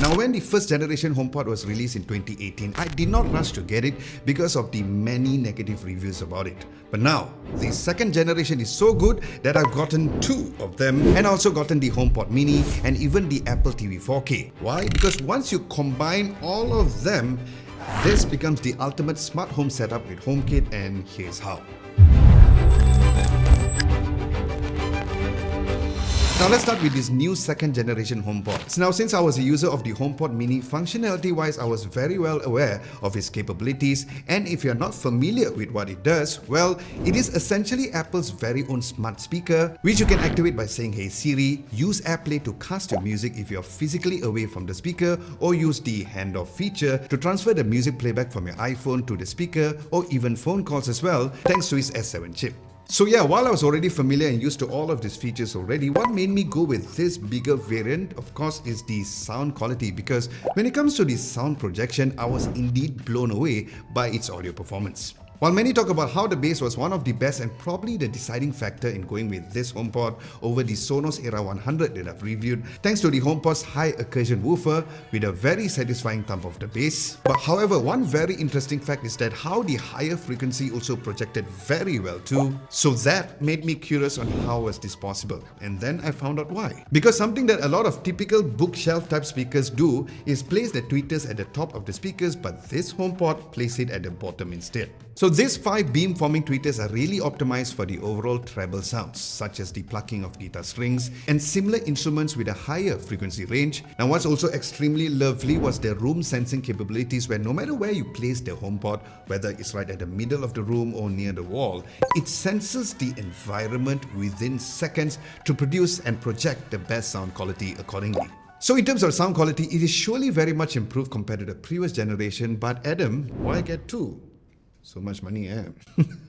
Now, when the first generation HomePod was released in 2018, I did not rush to get it because of the many negative reviews about it. But now, the second generation is so good that I've gotten two of them and also gotten the HomePod Mini and even the Apple TV 4K. Why? Because once you combine all of them, this becomes the ultimate smart home setup with HomeKit, and here's how. Now let's start with this new second generation HomePod. Now, since I was a user of the HomePod Mini, functionality wise I was very well aware of its capabilities, and if you're not familiar with what it does, well, it is essentially Apple's very own smart speaker, which you can activate by saying, "Hey Siri, use AirPlay to cast your music if you're physically away from the speaker," or use the handoff feature to transfer the music playback from your iPhone to the speaker, or even phone calls as well, thanks to its S7 chip. So yeah, while I was already familiar and used to all of these features already, what made me go with this bigger variant, of course, is the sound quality, because when it comes to the sound projection, I was indeed blown away by its audio performance. While many talk about how the bass was one of the best and probably the deciding factor in going with this HomePod over the Sonos Era 100 that I've reviewed, thanks to the HomePod's high accursion woofer with a very satisfying thump of the bass. But however, one very interesting fact is that how the higher frequency also projected very well too. So that made me curious on how was this possible, and then I found out why. Because something that a lot of typical bookshelf type speakers do is place the tweeters at the top of the speakers, but this HomePod places it at the bottom instead. So these 5 beam-forming tweeters are really optimized for the overall treble sounds, such as the plucking of guitar strings and similar instruments with a higher frequency range. Now, what's also extremely lovely was the room sensing capabilities, where no matter where you place the HomePod, whether it's right at the middle of the room or near the wall, it senses the environment within seconds to produce and project the best sound quality accordingly. So in terms of sound quality, it is surely very much improved compared to the previous generation, but Adam, why get two? So much money, eh?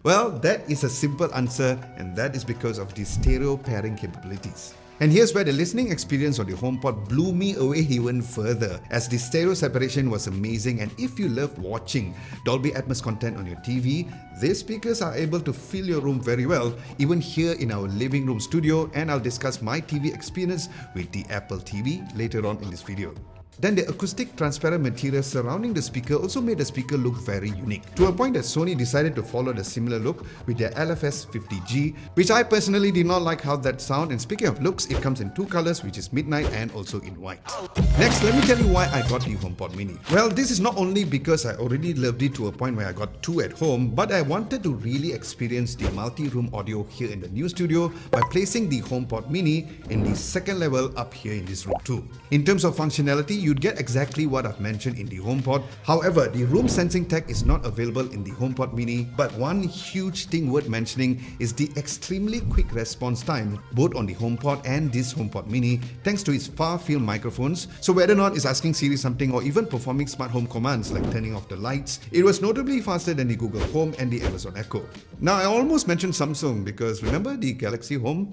Well, that is a simple answer, and that is because of the stereo pairing capabilities. And here's where the listening experience on the HomePod blew me away even further, as the stereo separation was amazing, and if you love watching Dolby Atmos content on your TV, these speakers are able to fill your room very well, even here in our living room studio, and I'll discuss my TV experience with the Apple TV later on in this video. Then the acoustic transparent material surrounding the speaker also made the speaker look very unique, to a point that Sony decided to follow the similar look with their LFS 50G, which I personally did not like how that sound, and speaking of looks, it comes in 2 colors, which is midnight and also in white. Next, let me tell you why I got the HomePod Mini. Well, this is not only because I already loved it to a point where I got 2 at home, but I wanted to really experience the multi-room audio here in the new studio by placing the HomePod Mini in the second level up here in this room too. In terms of functionality, you'd get exactly what I've mentioned in the HomePod. However, the room sensing tech is not available in the HomePod Mini, but one huge thing worth mentioning is the extremely quick response time, both on the HomePod and this HomePod Mini, thanks to its far-field microphones. So whether or not it's asking Siri something or even performing smart home commands like turning off the lights, it was notably faster than the Google Home and the Amazon Echo. Now, I almost mentioned Samsung because remember the Galaxy Home?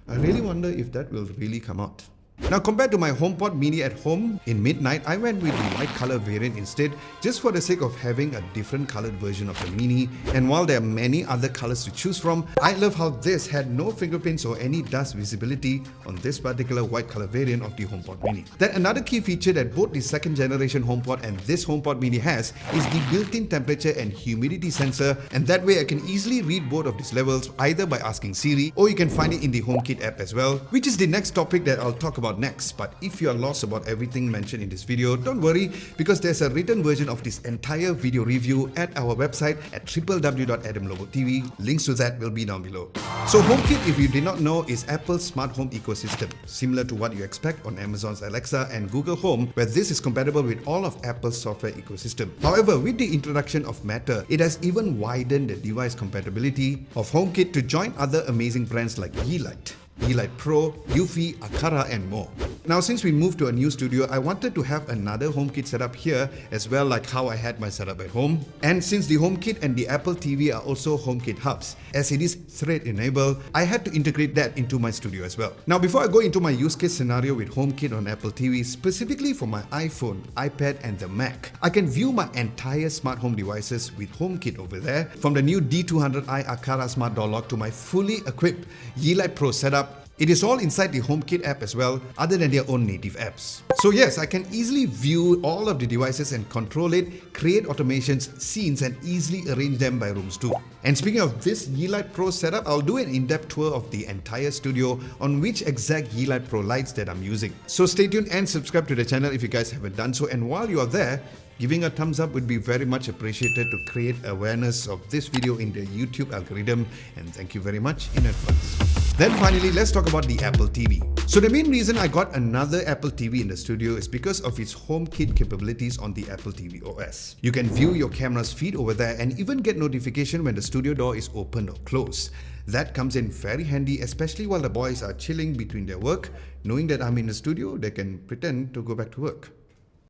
I really wonder if that will really come out. Now, compared to my HomePod Mini at home in midnight, I went with the white color variant instead, just for the sake of having a different colored version of the Mini. And while there are many other colors to choose from, I love how this had no fingerprints or any dust visibility on this particular white color variant of the HomePod Mini. Then another key feature that both the second generation HomePod and this HomePod Mini has is the built-in temperature and humidity sensor, and that way I can easily read both of these levels either by asking Siri, or you can find it in the HomeKit app as well, which is the next topic that I'll talk about next. But if you are lost about everything mentioned in this video, don't worry, because there's a written version of this entire video review at our website at www.adamlobo.tv. Links to that will be down below. So HomeKit, if you did not know, is Apple's smart home ecosystem, similar to what you expect on Amazon's Alexa and Google Home, where this is compatible with all of Apple's software ecosystem. However, with the introduction of Matter, it has even widened the device compatibility of HomeKit to join other amazing brands like Yeelight Pro, Eufy, Akara, and more. Now, since we moved to a new studio, I wanted to have another HomeKit setup here as well, like how I had my setup at home. And since the HomeKit and the Apple TV are also HomeKit hubs, as it is thread enabled, I had to integrate that into my studio as well. Now, before I go into my use case scenario with HomeKit on Apple TV, specifically for my iPhone, iPad, and the Mac, I can view my entire smart home devices with HomeKit over there, from the new D200i Akara smart door lock to my fully equipped Yeelight Pro setup. It is all inside the HomeKit app as well, other than their own native apps. So yes, I can easily view all of the devices and control it, create automations, scenes, and easily arrange them by rooms too. And speaking of this Yeelight Pro setup, I'll do an in-depth tour of the entire studio on which exact Yeelight Pro lights that I'm using. So stay tuned and subscribe to the channel if you guys haven't done so. And while you are there, giving a thumbs up would be very much appreciated to create awareness of this video in the YouTube algorithm, and thank you very much in advance. Then finally, let's talk about the Apple TV. So the main reason I got another Apple TV in the studio is because of its HomeKit capabilities on the Apple TV OS. You can view your camera's feed over there and even get notification when the studio door is open or closed. That comes in very handy, especially while the boys are chilling between their work. Knowing that I'm in the studio, they can pretend to go back to work.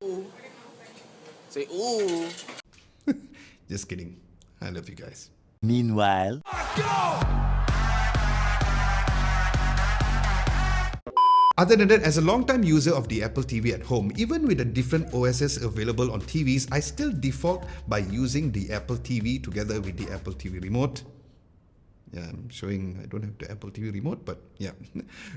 Ooh. Say ooh. Just kidding. I love you guys. Meanwhile, other than that, as a long-time user of the Apple TV at home, even with the different OSs available on TVs, I still default by using the Apple TV together with the Apple TV remote. Yeah, I'm showing I don't have the Apple TV remote, but yeah.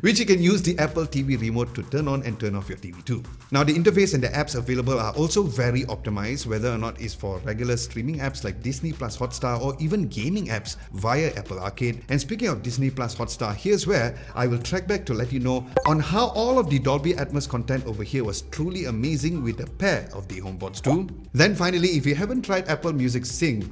Which you can use the Apple TV remote to turn on and turn off your TV too. Now the interface and the apps available are also very optimized, whether or not it's for regular streaming apps like Disney Plus Hotstar or even gaming apps via Apple Arcade. And speaking of Disney Plus Hotstar, here's where I will track back to let you know on how all of the Dolby Atmos content over here was truly amazing with a pair of the HomePods too. Then finally, if you haven't tried Apple Music Sing,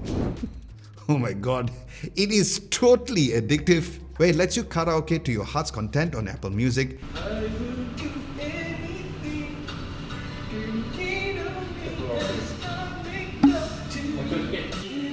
oh my god, it is totally addictive, where it lets you karaoke to your heart's content on Apple Music. I will do anything in need of me, just to make love to you.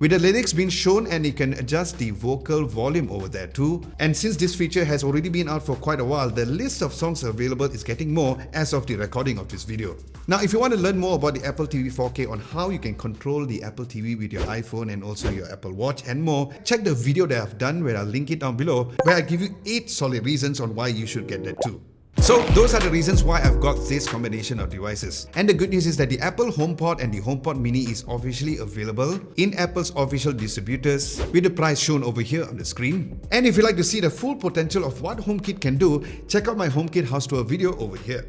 With the lyrics being shown, and you can adjust the vocal volume over there too. And since this feature has already been out for quite a while, the list of songs available is getting more as of the recording of this video. Now, if you want to learn more about the Apple TV 4K on how you can control the Apple TV with your iPhone and also your Apple Watch and more, check the video that I've done where I'll link it down below, where I give you 8 solid reasons on why you should get that too. So those are the reasons why I've got this combination of devices. And the good news is that the Apple HomePod and the HomePod Mini is officially available in Apple's official distributors with the price shown over here on the screen. And if you'd like to see the full potential of what HomeKit can do, check out my HomeKit house tour video over here.